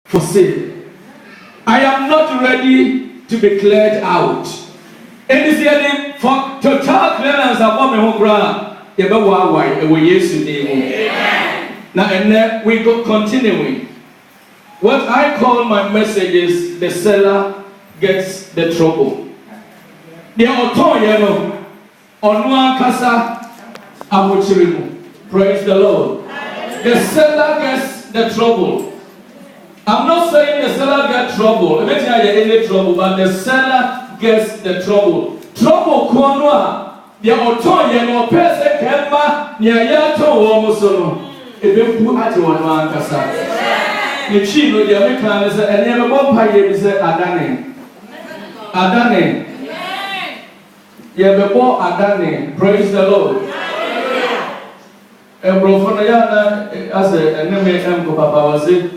for sale. I am not ready to be cleared out. And this year, for total clearance of me who grant, now and then we go continuing. What I call my message is the seller gets the trouble. The author, Onwa Kasa Amuchirimu. Praise the Lord. The seller gets the trouble. I'm not saying the seller gets trouble. I'm not saying any trouble, but the seller gets the trouble. Trouble Kwanwa. The author, no person can buy Yato Womosono. If you put at Onwa Kasa. The Chino, the American, is a name of Bompire is Adane. Adane. Yebebo Adane, praise the Lord. Brofonayana as a name Papa was it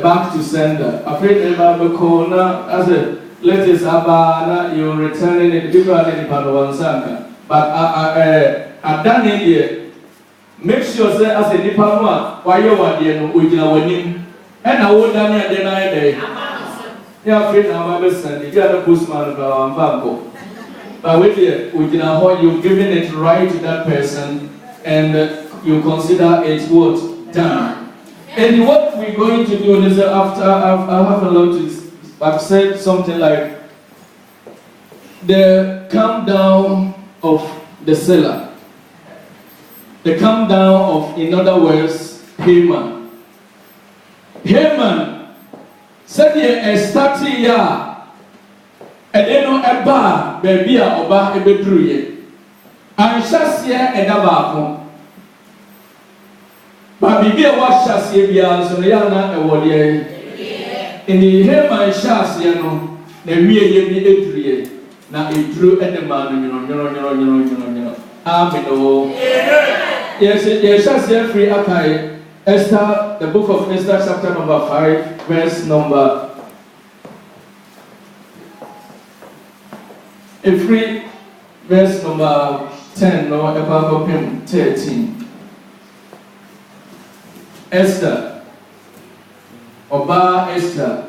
back to sender. Afraid about corner as a letters abana, you're returning it people in Padawan. But Adane here, make sure say as a Nipama, why you want the winning, and I would done it the night day. Yeah, afraid I'm a send the other postman of our Banco. But with you, you've given it right to that person, and you consider it what done. And what we're going to do is after I have a lot to, I've said something like the come down of the seller, the come down of, in other words, Haman. Haman said a starting year. And then no eba baby a oba ebeduru ye anhyase edaba ba bibi a wahhyase bia nso no ya na ewode ye eni Haman hyase no na wie ye bi eduru ye na eduru edema no nyono amen o yes hyase free akai Esther, the book of Esther chapter number 5 verse number free verse number 10 no about 13. Esther Oba Esther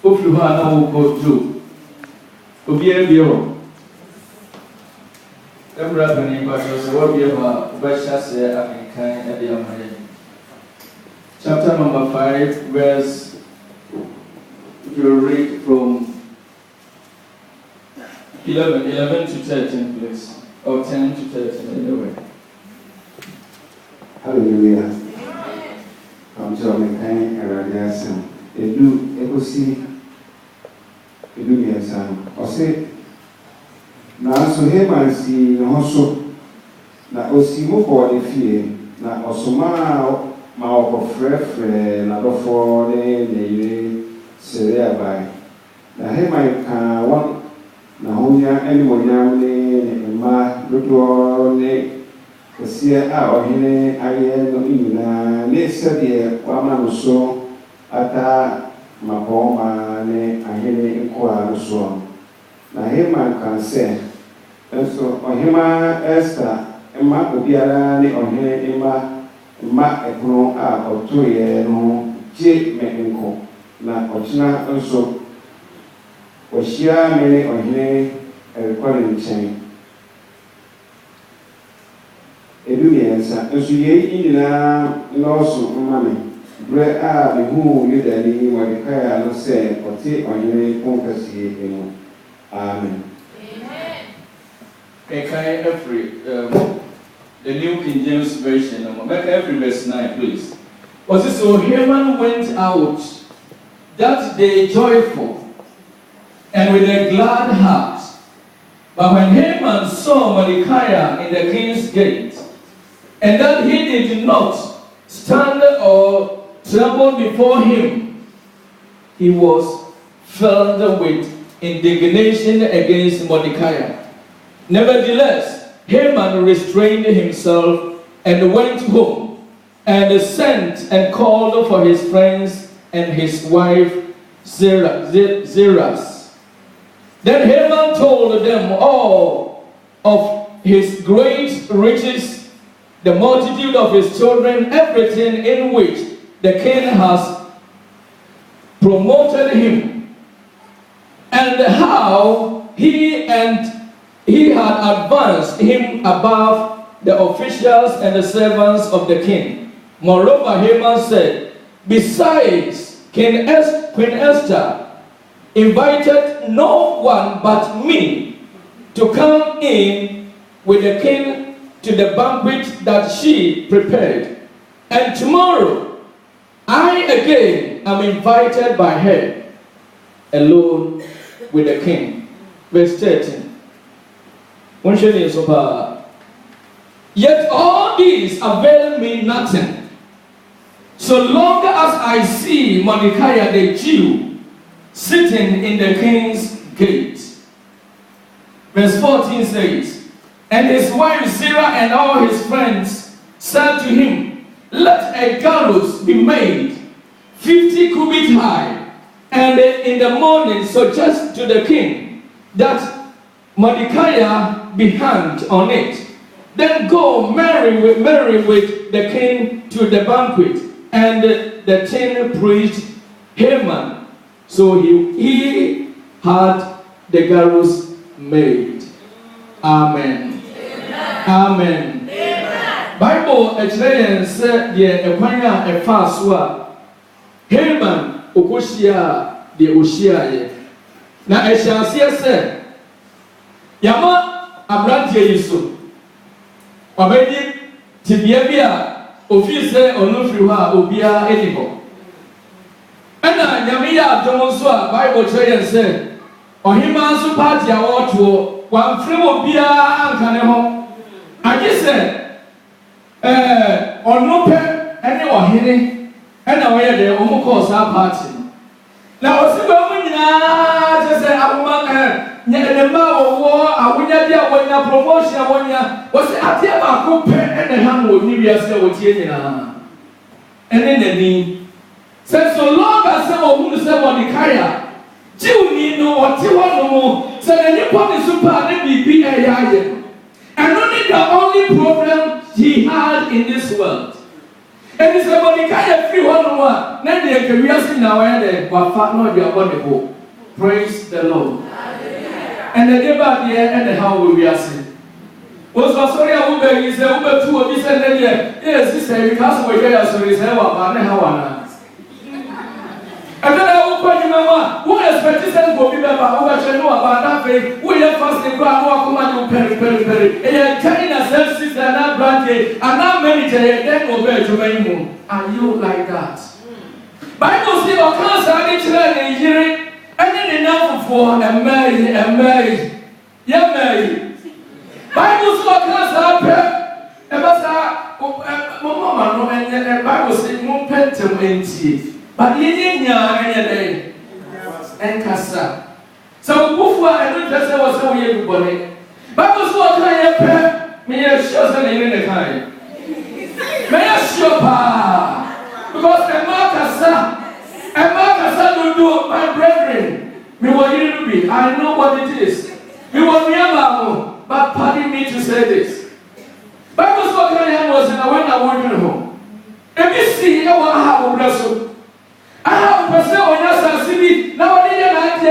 Ofluha na wo go do obi ebio Ebra bani ba so wo bi ba obesha se akinkan e de amare. Chapter number 5 verse, if you read from 11 to 13, please. Or 10 to 13, anyway. Hallelujah. I'm John McCain and Radiasan. Edu Yasan. Or say, now so Haman see no so. Na Osimo for the fear. Na Osoma ma frefre na before the Syria by. Na Haman can one. Na honya anyone ne ma dodo ne kesia a ohene aye no ina ne sede wa ma no so ata maboma ne ahene nkoa no so na Haman kan se so ohema Esther ma obiara ne ohene ma ekunu a otoye no je me nko na ochina nso Oshia mele ohine recording chain. Edu yensa nso ye nyina loso mmame bre a be hu yedani Mordecai no se ote ohine konkasie enu. Amen. Okay, every the New King James Version, make every verse 9, please. Was it so Haman went out that day joyful and with a glad heart. But when Haman saw Mordecai in the king's gate, and that he did not stand or tremble before him, he was filled with indignation against Mordecai. Nevertheless, Haman restrained himself and went home, and sent and called for his friends and his wife Zeresh. Then Haman told them all of his great riches, the multitude of his children, everything in which the king has promoted him, and how he had advanced him above the officials and the servants of the king. Moreover, Haman said, besides, Queen Esther invited no one but me to come in with the king to the banquet that she prepared. And tomorrow, I again am invited by her, alone with the king. Verse 13. Yet all these avail me nothing, so long as I see Mordecai the Jew sitting in the king's gate. Verse 14 says, and his wife Sarah and all his friends said to him, let a gallows be made 50 cubits high, and in the morning suggest to the king that Mordecai be hanged on it. Then go marry with the king to the banquet. And the king preached Haman. So he had the gallows made. Amen. Amen. Amen. Bible experience said the equanya a fast Haman okoshia the oshia. Na eshansia said Yama abrantie yiso. Obedi tibia bia ofise onufiri ha obia edibo. Ena nyame ya adom so a Bible tell say ohima so party a woto wan frem obia ankane ho. Agise onope ene ohene ena wo ye de omukọ sa party. Na osiba mu nyina je say abuma nyedema wo awunya dia wonya promotion wonya wo say atia ba ko pe ene han wo ni wiase wo tie nyina ene nani say so long as some of who say Mordecai Jew ni no what you want say any point super na bibi eyaye and only the only problem he had in this world. And it's a Mordecai free one na dey ke wiase na wa dey wa fa no dey abonebo. Praise the Lord. And the deba there and the how we are saying. Was sorry I will be say Uber 2 or this and then yes, sister, because we are sorry say wa na hawana. And then I will call you mama, who expectation go be baba over to know about that faith. We are fasting go and come and peri. And carrying a sister and branch and now many then obey to me. Are you like that? Bible say o kan sa ni chira ni yire any enough for a marriage. Yeah, marry. Bible so can say, Mama, no, and Bible say, no pentum enti. But ye nya any day. And Cassa. So, Buffa, I don't just say what's so everybody. Bible so can me a shows and in the kind. May I show pa? Because the Marcus will do my brethren. Me what you be. I know what it is. Me what me am, but pardon me to say this. Bible so can was in a when I went home. If you see how I have a blessing, I have a person on your city. Now I didn't like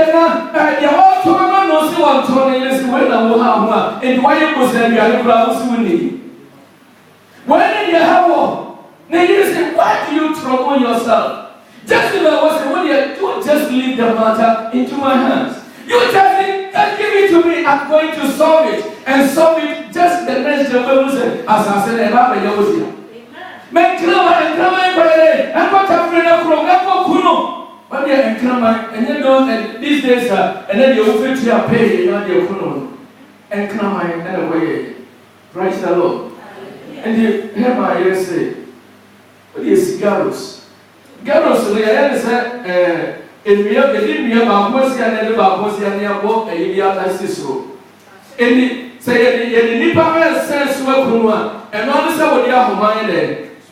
the whole tournament no see one tournament when I will have one. And why you go say you are the when you have one, now you say, why do you trouble yourself? Just if I was when you don't just leave the matter into my hands. You just give it to me. I'm going to solve it and solve it just the next day. As I said, about my young. Men come and got a friend from Kuno. But they and come and you know that these days and then you will to pay your Kuno and come and away. Praise the Lord. And you hear my ears say, what is gallows? Gallows, they said, in me up the Libya, Babosia and the Babosia near Bob and India Cicero. And the say, the Nipa says, well, and all this what you have mind.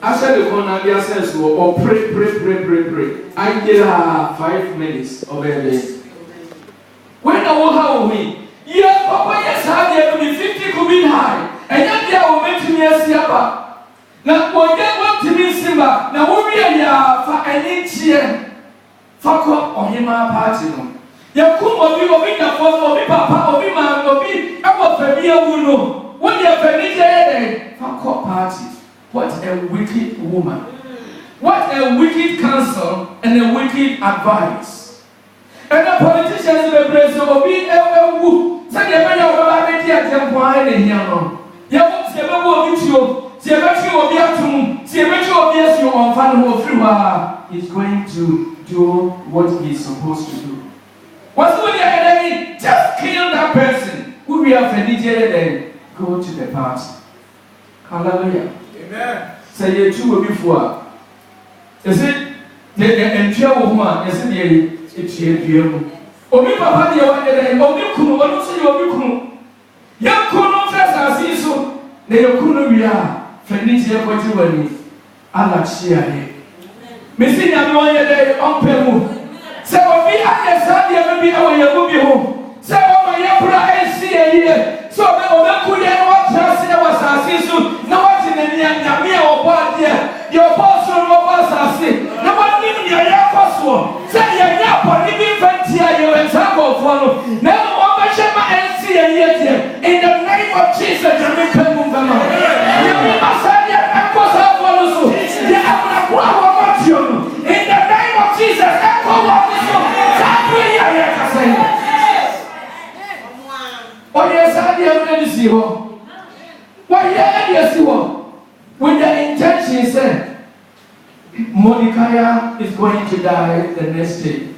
I said, the Conadia says, or pray. I get 5 minutes of a day. When I will have me, yeah, Papa, yes, I will be 50 cubits high, and yet they will make me a siapa. Now, what they want to be Simba, now we are for an inch here. For my party. You come obi na for obi papa obi man obi abo family wuno. When you family there for party. What a wicked woman. What a wicked counsel and a wicked advice. And the politicians will praise obi ewu. Say the man of God be there tempo ene here no. You want to be obi tio. Say be obi atum. Say be obi asu on fan mo free wa. He's going to do what he's supposed to do. What's the enemy? Just kill that person who we have furniture and go to the party. Hallelujah. Amen. Say you two before. Is it the entire woman? Is it it's here? Obi papa de wa de obi kunu onu so ye obi kunu. Ya kunu first asiso. Na ye kunu bia furniture ko ti wani. Ala chia he. Mesi nya me won ye de onpemu. Se obi aye sa de me bi awo ye go bi ho. Se o ma ye pra esi ye. So be o be ku ye no tra se wa sa asiso. Na wa ti ne nya me a obo ade. Your boss no boss asi. Na wa ni ni ya kwaso. Se ye nya po ni bi fantia ye example for no. Na o ba she ma ensi ye in the name of Jesus Jami pemu ngama. Ye mi masanya akwaso for no so. Ye amna kwa wa matio no. In the name of Jesus ekwa wa so. Sabu ye kasai. Oye sa dia no si ho. Wa ye dia si ho. With the intention said, Mordecai is going to die the next day.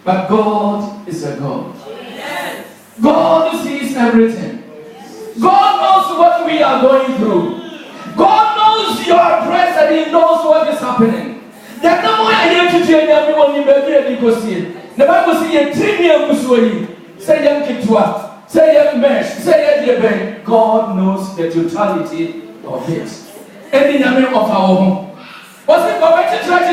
But God is a God. Yes. God sees everything. God knows what we are going through. God knows your address and He knows what is happening. There's no more I have to tell everyone in the because the Bible says, say young Kitua, say young mesh, say young God knows the totality of it. Any name of our home. Was it going to try?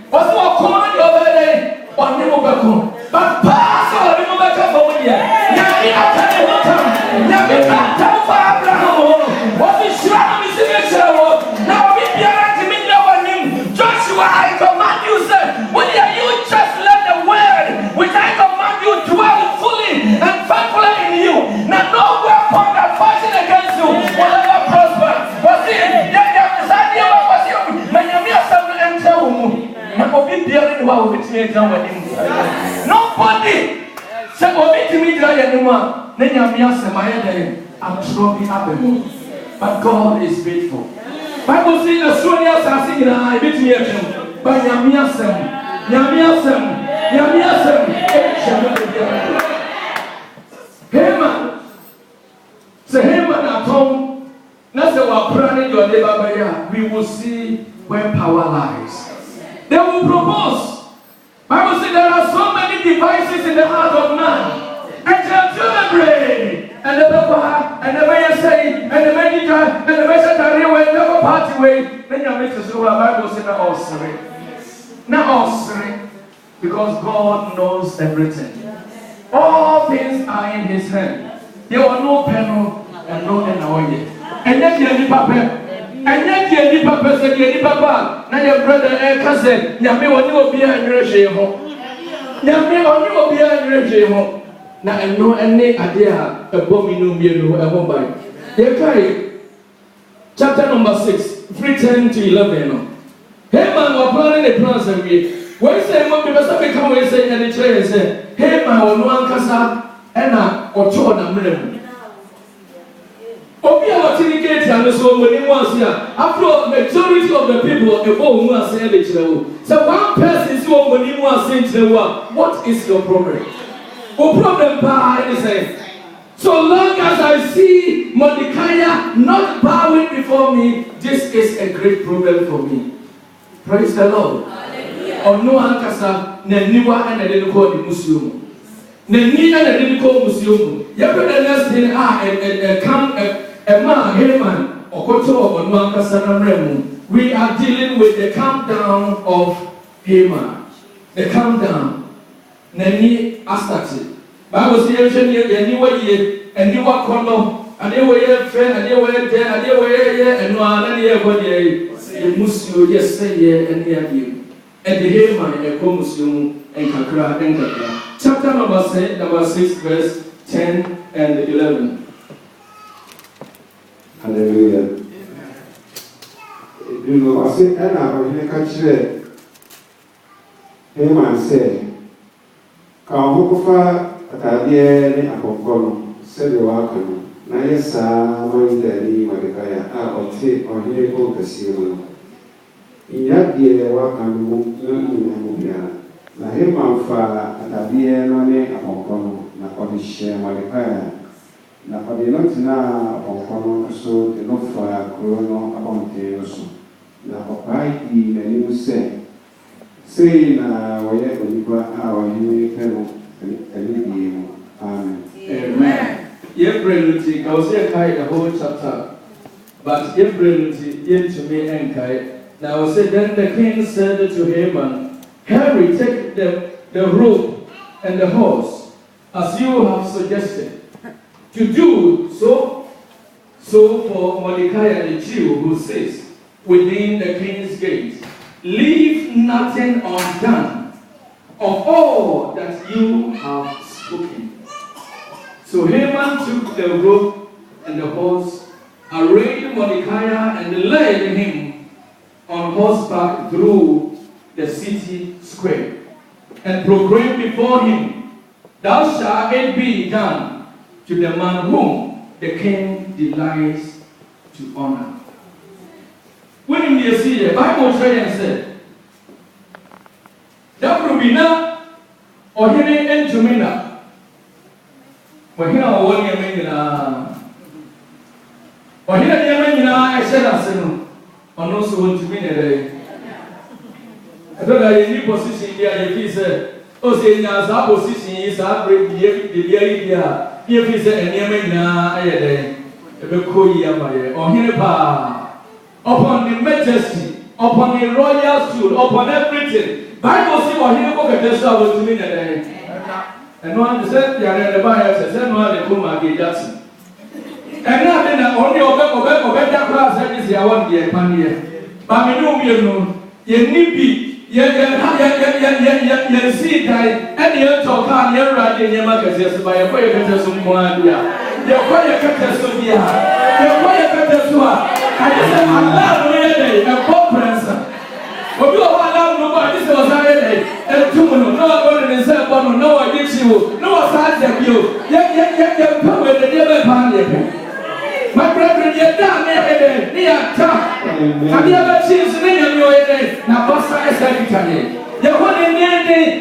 Was what common the other day on Nimobacum? But pass or Nimobacum for me. Yami after the water. Yami after Abraham. Was it Shram is in the shower? Now we be able to meet our name. Joshua, I command you, sir. Will you just let the word which I command you dwell fully and faithfully in you? Now no weapon that fighting against you will ever prosper. Was it? Nobody said, "Obi to me, but God is faithful." Bible says, "Australia says, I beat me at him, but Yamiasem." Haman, say Haman at home. That's our prayer. Your neighbor, we will see where power lies. They will propose. Bible says there are so many devices in the heart of man. And the brain, and the papa, and the way you say, and the medical, and the vegetarian way, never party way. Then you make us know Bible says not all sorry. Not all sorry. Because God knows everything. All things are in His hand. There were no penal and no annoying. And yet you are papa. And yet you are papa said you are papa. Now your brother and cousin, Yami will be a Yami will be a regime. Now I know any idea about me no me a home by. They carry chapter number 6, 3:10 to 11. Hey man, we're planning a plans and we. When say mo people say come we say and the chair say, hey man, we no ankasa ena ocho na mrem. Obi a watching gate and so when he was here, after majority of the people ebo mu ase e chire. So one person see when he was saying chire, what is your problem? O problem pa is say, so long as I see Mordecai not bowing before me, this is a great problem for me. Praise the Lord. Or no ankasa na niwa and a little called the Muslim. Nani and a little called Muslim. You put the next thing a man, Haman, or Koto or no ankasa na remu. We are dealing with the countdown of Haman. The countdown. Nani astati. Bible says anyway, and you are color, and they were fair, and they were there, and they were here, and no other year, but the Muslim, yes, say, and near you. and the Haman and Komusum and Kakra and Kakra. Chapter number 6, verse 10 and 11. Hallelujah. You know, I say, and I will catch it. Haman said, Kahofa at Adiane Apokono, said the Wakano, Nayasa, Mandari, Madekaya, or take or hear Casino. In that year, Wakano, Namubia, Haman fa at Adiane Apokono, Nakodisha, Madekaya. Na pade no tina onkono so de no fa kro no abonte so na papai di na ni se na woye onipa a wohini peno ani di mu amen. Amen. Yebreliti ka o se kai the whole chapter, but yebreliti into me and kai. Now say then the king said to Haman, Harry, take the robe and the horse as you have suggested. To do so for Mordecai the Jew who sits within the king's gate, leave nothing undone of all that you have spoken. So Haman took the robe and the horse, arrayed Mordecai and led him on horseback through the city square, and proclaimed before him, Thou shalt it be done to the man whom the king delights to honor. When you see the Bible said, that will be now or hidden into me now. When here are one year or here I said, I said, or no, so want to win a day. I thought I in position here, if he said, oh, say, now, our position is our great idea. If he said, and Yamina, I had a Bekoya, or Hinepa, upon the majesty, upon the royal stool, upon everything. Bible says, or Hinepa, just was to win a day. And one said, the other buyer said, no, the Kuma Jackson. And now, then, only better class, that is the one year, 1 year. But we know, you need be. You see that, and you talk on your right in your magazines by a way of some one. You're quite a catastrophe. You're quite a catastrophe. I just said, I'm not really a conference. But you are allowed nobody, this was I and two, no one is a bottle, no one gives you, no one sides of you. Yet, come with the devil party. My brethren, you're down there, near town. Have you ever seen the name of your head? Now, Pastor, I said, you're one in the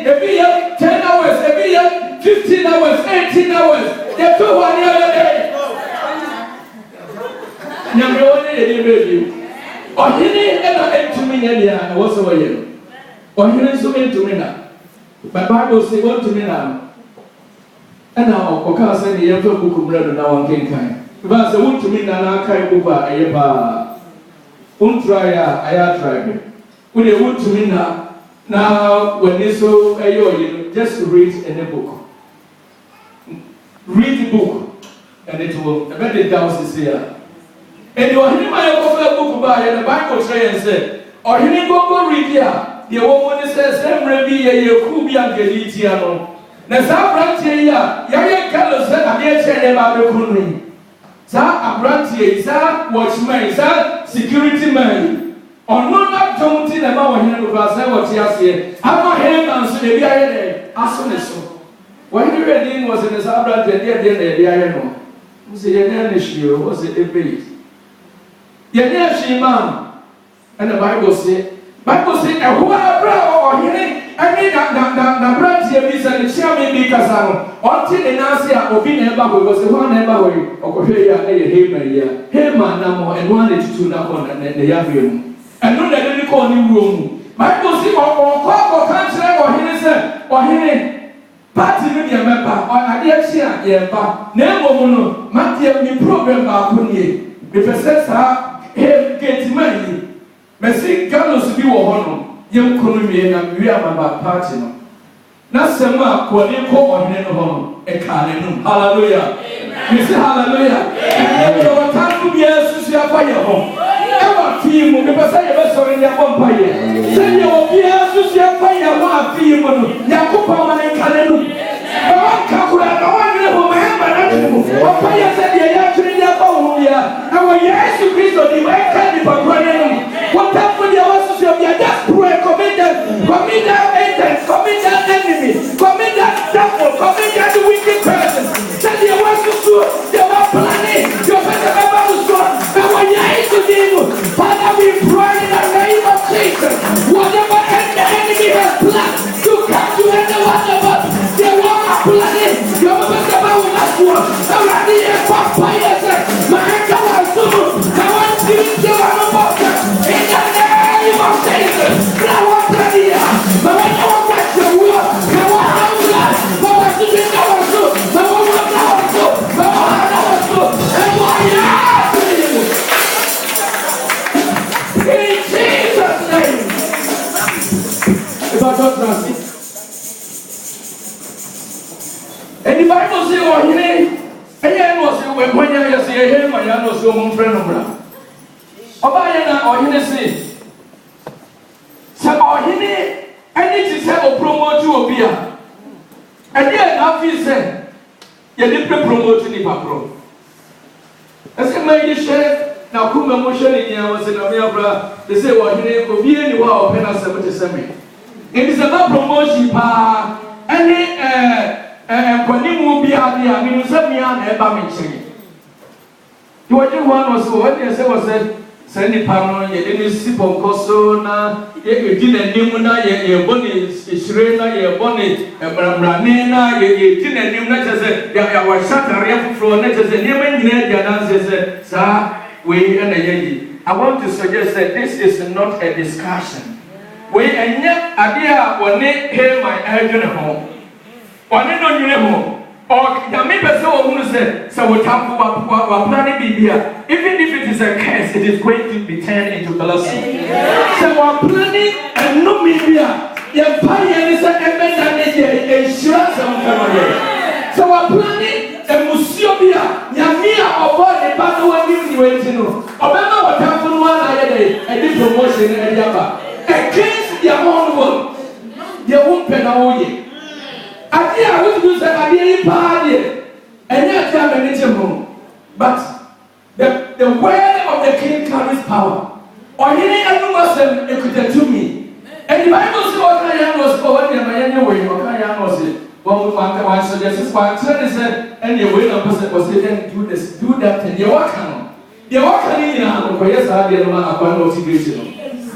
every year, 10 hours, every year, 15 hours, 18 hours. You're 2 1 the other day. Now, you're only a review. Or he didn't ever enter me, and what's over here. Or he didn't so into me now. My Bible says, what to me now? And now, Oka said, the young book of bread and now on King Kind. Because the wood to me now, Kai Buba, Ayaba. Untraya, I tried. When they would to me now, when they saw a just read in the book. Read the book, and it will, I bet the doubts is here. And you are hearing my book by the Bible tray and said, or you didn't go read here. The woman says, Emre, a Kubian Gelitiano. Nasa Brantia, Yaya Carlos said, I'm here saying about the Kunri. Sir, a Brantia, sir, watchman, sir, security man. Or no, not don't tell about him of us, I was here. I'm not here, and so they are there. As soon as so. When you read in was in the Sabra, the Diano. Was it an issue? Was it a bait? Yet, she, ma'am. And the Bible said, and who are brown or hearing, I mean, the branch here is and shall be because until the Nasia or being a bubble was the one neighborhood or Korea, Haman, and 1 to 2 now and the young. And no, they didn't call new room. Bible says, or country or Hennessy or Henny. Party media member or Adia, yeah, Nemo, Matthew, the program about Kuni. The professor, get money. Messi Carlos be one, young Kuni, and we are about party. Not some more, what you call on home, a cannon. Hallelujah. You say hallelujah. And your time to be a social fire home. Ever fee mu because I ever saw in your vampire. Send your beer to see a fire one fee mu. Yakupa and Kalenu. I want Kakura, I want to know my hand. Vampire said they are actually their phone here. And when you ask to Christ, you might candy for running. What happened? You want to say, just pray, commit that agents, commit that enemy, commit that devil, commit that wicked person. Said you want to do, they were planning. You're better about to do. And when you ask to do, Father, we pray in the name of Jesus. Whatever the enemy has planned to come to any one of us, they were planning. You're better about to do. Already a vampire said, my anger was so. I want to do about that. In the name of Jesus. Now I'm ready. But when you want to do the work, I want to do that. But what you think I want to do? But what you want to do? But what I want to do? And what you have to do? In Jesus' name. If I don't trust it. And the Bible says, oh, you know, and was when you say, hey, my young was your friend of mine. Obayana or you say, Sabo Hini, I need to say, or promote you or beer. And then Nafi said, you didn't promote any papro. As a lady said, now Kuma motion in your was in America, they say, well, he will be anywhere or penal 77. It is about promotion, pa, and when you will be out there, I mean, some young Ebba. You were one was what they said was said. Send Pano, ye didn't sip on Cosona, ye didn't Nimuna, ye bonnet, Shrena, ye bonnet, Branina, ye didn't Nimuna, there was shut a real floor, net as a name, Ned, sir, we and a yegi. I want to suggest that this is not a discussion. We and yet, idea when they hear my urgent home. When they don't home. Or the members who say, so we talk about planning here. Even if it is a curse, it is going to be turned into blessing. So we're planning and no media. The empire is a insurance on family. So we're planning a museum here. Yamia or body, but no one is waiting. Remember what happened one day, a big promotion in the other. Against their own work, their own penalty. I would do some party and not have an home. But the word of the king carries power. Or any other Muslim, it could do me. And the Bible says, what I was for when I way, or I was it. One suggests, one said, and the way of person was saying, do this, do that, and you walk on. You walk on in your hand, for yes, I did not have motivation.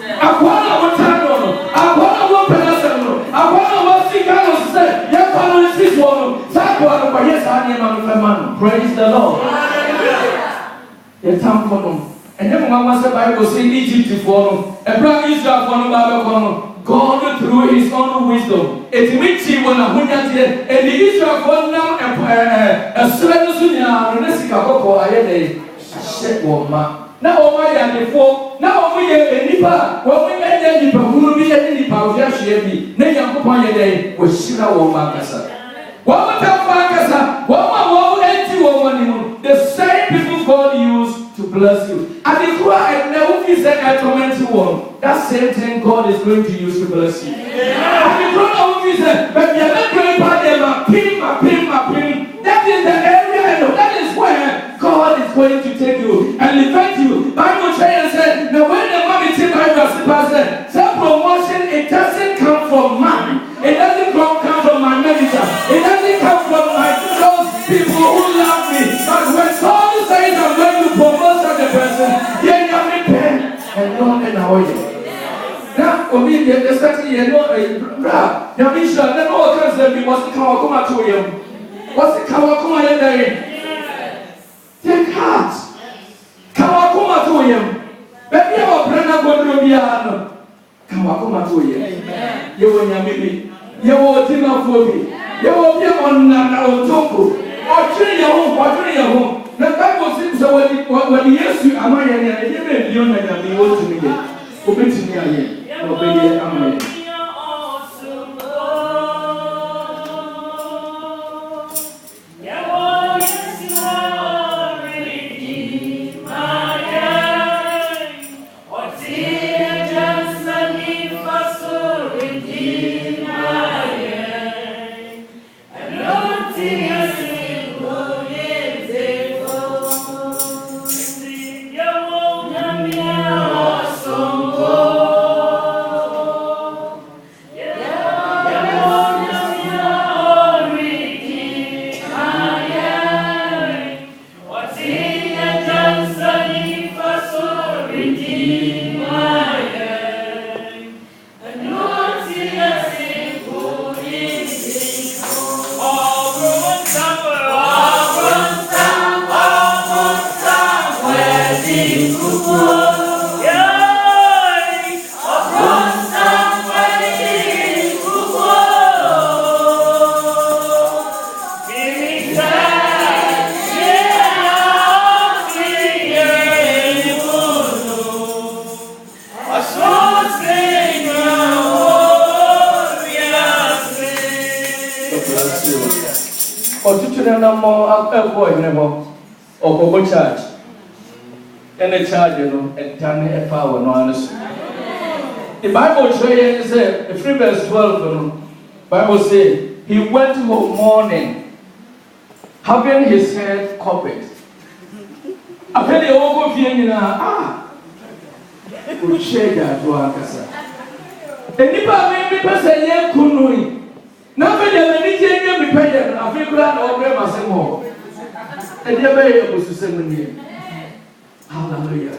I want to turn on, I want to open us, I want to see God say, this one, yes, I am. Praise the Lord. The time for them. And then one was the Bible saying Egypt for them. And brought Israel for them. God through his own wisdom. It means he won a hundred years. And the Israel for them a certain sunya, and this is a couple I had a shit woman. Now, why are they for? Now, we have a nipper. When we made a nipper, who will be a nipper, we are sharing. Name upon your day was Shira woman. What the same people God used to bless you. And if you are a never said a tormented one, that same thing God is going to use to bless you. And if you said, but you are not going to pin. That is the area, that is where God is going to take you and elevate you. Bible said, now when the mommy said, self promotion, it doesn't come from man. It doesn't come from my manager. It doesn't come from those people who love me. But when God says I'm going to promote such a person, then you have to pay and not an hour. Now, for me, the second year, no, you mean, sure, then all kinds of people must come out to him. What's the Kawakuma day? Take heart. Kawakuma to him. Baby, our brother going to be a Kawakuma to him. You will not be. You will think for me. You will be on Toko. Or train your home, or train your home. The Bible says, so when yes, you are my enemy, you may be on and be able to me. Open to me again. Obey, amen. Yes, you are redeemed, my or to no more avoid never or go charge. And a charge, and turn a power, no honest. The Bible says, the 3 verse 12, Bible says, he went home mourning, having his head covered. I feel the old we share that one. And if I may be person, young Kunui, never the many be paid, I feel glad over my more. And never able to send me. Hallelujah.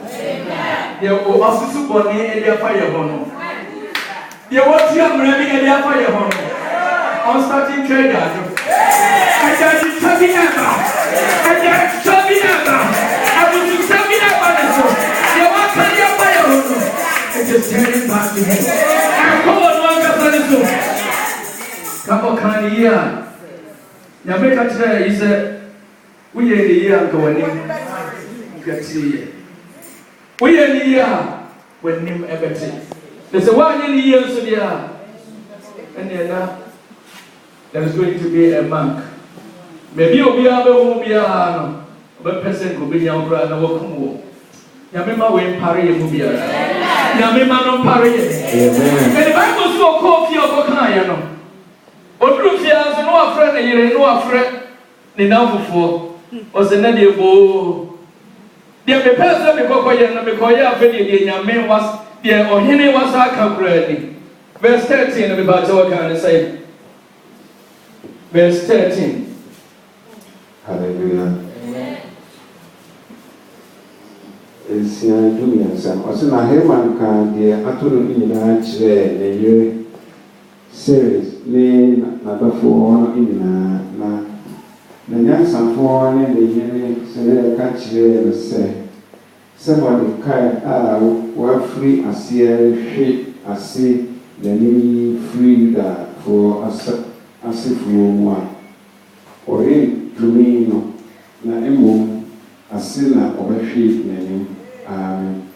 There was a super and their fire honor. There was young Remy and their fire honor. I'm starting trade. I got you chubby ever. I got chubby ever. I was chubby ever. There was a fire honor. It is turning back to him. I come on, one come on, can you hear? Yameka today is a we are the year going in. Get see. We are the year when him everything. There's a 1 year so there. And then there is going to be a monk. Maybe you'll be able to be a person who be young and walk home. Yamima will parry a movie. Yamima no parry. And the Bible so coffee or Bocayano. But Rufias and no friend, and you know a friend. The now before was the Nadia Bo. The person because you have been your man was there or him was our company. Verse 13 of the Bible can say. Verse 13. Hallelujah. It's your junior son. Also, na Herman can the Atolu in the year series. Ne na before in na nyansa for ne the year say catch the say. Somebody kind were free as here see the new free that for as if one or in to me no na emo asina obehwe n'anim. Amen.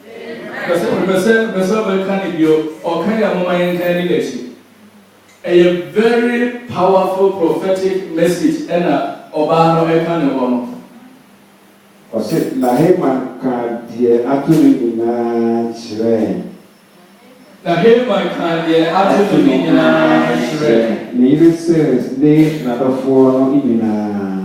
A very powerful prophetic message and Obano Ekane. O se na hema ka die atuni na chire. Na hema ka die atuni na chire. Ni research ne na dofo no ina.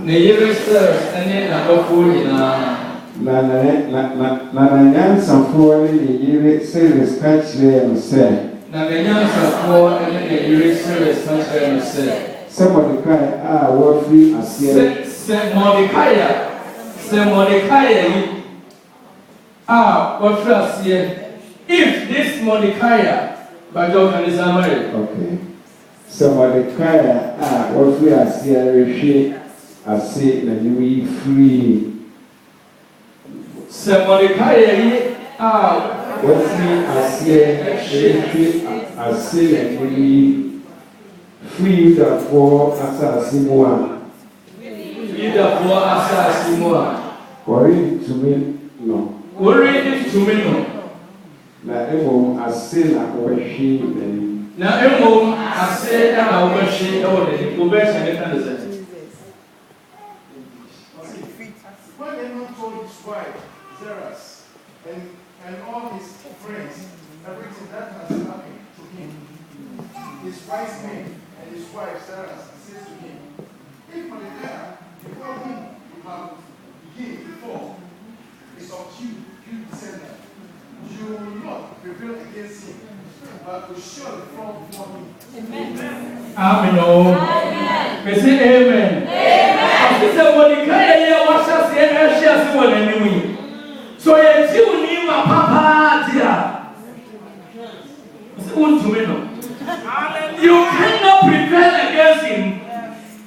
Ni research ne na dofo ina. Na nyansa fo ne yire series ka chire no se. Na nyansa fo ne yire series ka chire no se. Somebody kai wo free asie. Se Mordecai. Se Mordecai what first here? If this Mordecai by John can is married. Okay. So Mordecai what we are seeing I say that you free. Se Mordecai what we are seeing I say that you free that for assassin. Either for assassin. Worry to me, no. Worry to me, no. Na emo ase na obeshi then. Na emo ase na obeshi ode. Obeshi ne kan say. When Aaron told his wife, Zeras, and all his friends, everything that has happened to him, his wise men and his wife, Zeras, says to him, if Mordecai, before whom you have begun before, is of you descendant, you will not prevail against him, but will surely fall before him. Amen. Amen. We say amen. Amen. This is Mordecai here was us here and she has one enemy. So you need my papa dear. You cannot prevail against him,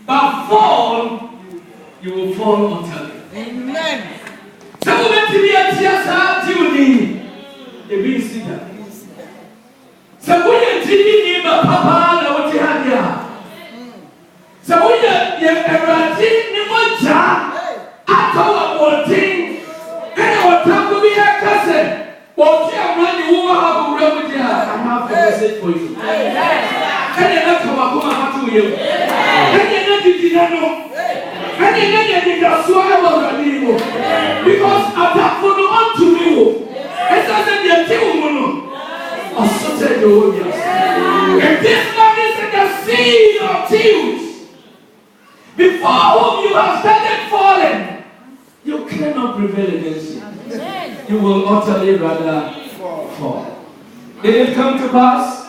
but fall, you will fall utterly. Amen. So when to be a teacher, you need a big sister. So when you need my papa, I want to have you. So when you are writing, you want to have one thing, and what time will be a cousin. What you are running, you will have a real with you. I have a message for you. Can you not come up to you? Can you not do And then that's why I was able. Because attack for the unto me. As I said, the two I said the audience. And this man is in the sea of tears. Before whom you have started falling, you cannot prevail against it. You will utterly rather fall. Did it come to pass?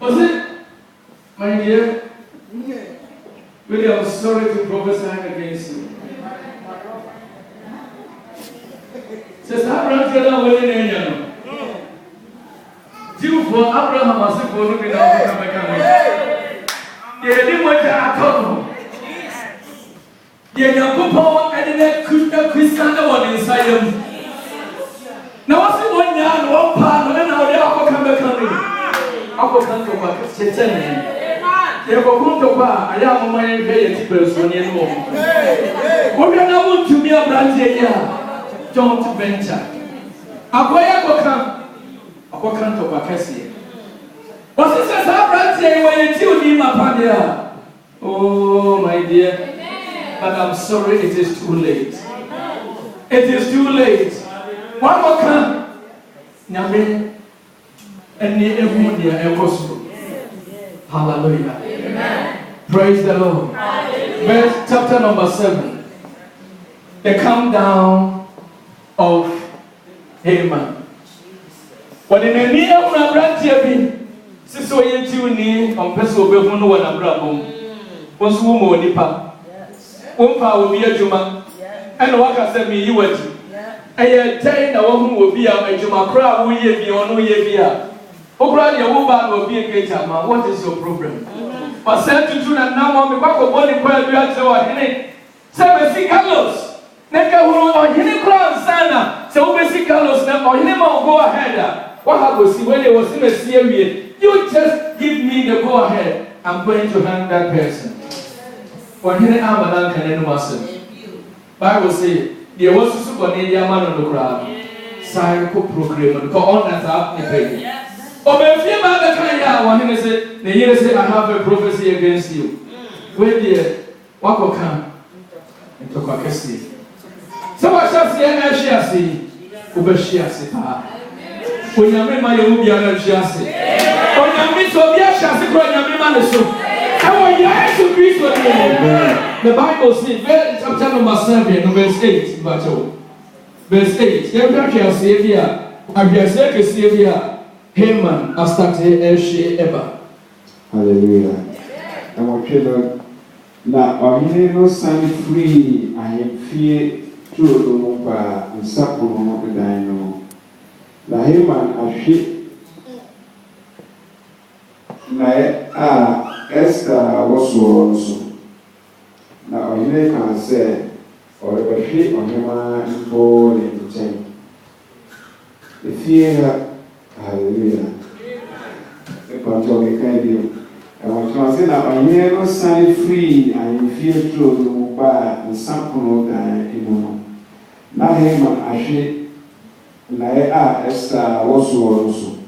Was it, my dear? Really, I was sorry to prophesy against you. Says Abraham, willing Jew for Abraham, as if for looking at the didn't want to come. The Yakupo and the Christian one inside them. Now, what's the one yard, one part, and now they are coming. Ako kanto kwa chetene. Yego kunto kwa aya mama yeye tipes woni eno. Obi na wontu mi abrante ya. Don't venture. Akoya kanto kwa kesi. Wasi sasa abrante yeye ti odi mapa dia. Oh my dear. But I'm sorry, it is too late. It is too late. One more come. Nyame and hallelujah. Amen. Praise the Lord. Verse chapter number 7. The come down of Haman. When in a near branch of Siso Yetuni on Peso Befuno and Abraham was woman nipa. Umpa will be a Juma and Waka said me you were. I tell the woman will be a Juma crowd, we ye be on ye. What is your problem? But said to do that now, I'm back of body where we are to 7 Carlos. Neka or Henny Crown Sana, so basic Carlos now or him go ahead. What happened when it was in a series? You just give me the go ahead. I'm going to hang that person. When Henry Amadan can end myself. Bible say, there was a super man on the crowd. Psycho program, go on as up the pay. Oh, but if you have a kind of one, he said, the year say, I have a prophecy against you. Where dear, what will come? And to Kakasi. So I shall see an Ashiasi, Ubashiasi. When you meet my Ubian Ashiasi. When you meet Sobiashasi, when you meet Manasu. I want you to be with me. The Bible says, chapter number 7, verse 8, verse 8. Every Savior, I will say a Savior. Haman has started ever. Hallelujah. And what you na ohine no san free ahemfie turo do mo ba nsapo no dan no. Na Haman ahwe na Esther was so. Na ohine kan say or behwe ohema info in the fear. Hallelujah. The control can do. I want to say that I hear no sign free and feel true by the sample that you know. Now, him I say, Naya Esther was also.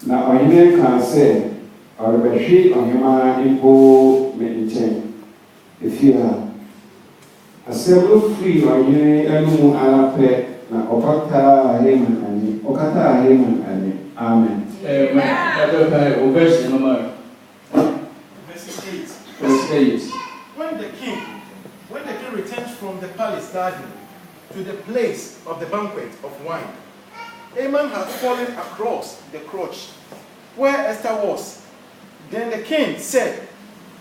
Now, I hear can say, or the sheet on him info maintain. If you have a several free or you know, I'll pay. Na okata Haman ani okata Haman ani amen. Amen. Verse number 8. Verse 8. When the king returns from the palace garden to the place of the banquet of wine, Haman had fallen across the crotch where Esther was, Then the king said,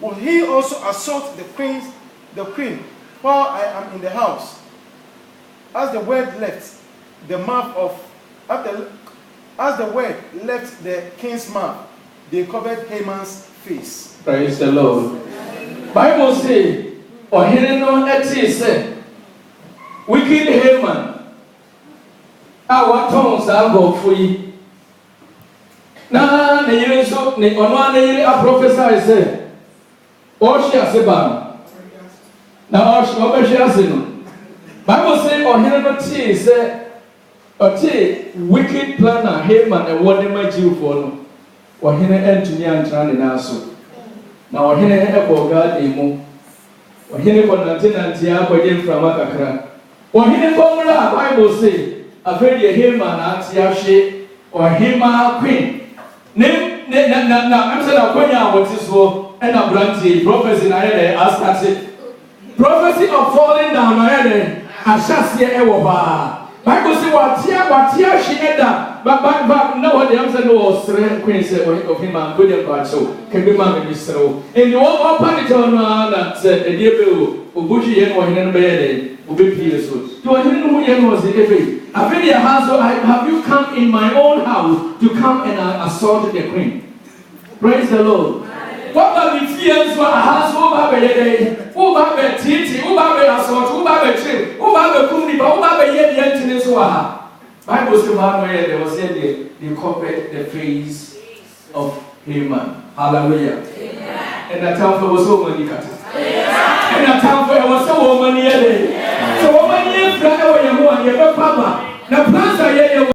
will he also assault the queen while I am in the house? As the word left the king's mouth, they covered Haman's face. Praise the Lord. Bible says, or he no said, wicked Haman, our tongues are go free. Na ne yere so ne ono na yere a prophesy say o she aseba na o she obehwe ase no Bible say o here no tie say o tie wicked planner Haman e wode magiw for no o here entumi antra ne na so na o here e ko garden mu o here ko nanti akwaje mframa kakra o here ko mra Bible say afedi Haman ati ahwe o Haman queen na I'm saying that when you are what is so and a brandy prophecy na here as started prophecy of falling down na here ashase e wo ba Bible say what here she eda but no what I'm saying no sre queen say of him and good and so can be man be sro in the one panic on na say e die be obuji yen wo hene no be there obi pie so to hene no yen was the ebe have you come in my own house to come and assault the queen? Praise the Lord. What are the fears for a house over the over titi, over assault, over chill, over kumni, over the emptiness? Bible says there was they covered the face of Haman. Hallelujah. And the time for was so many cuts. And the time for was so many. So woman, you fly away your papa. Now, plans are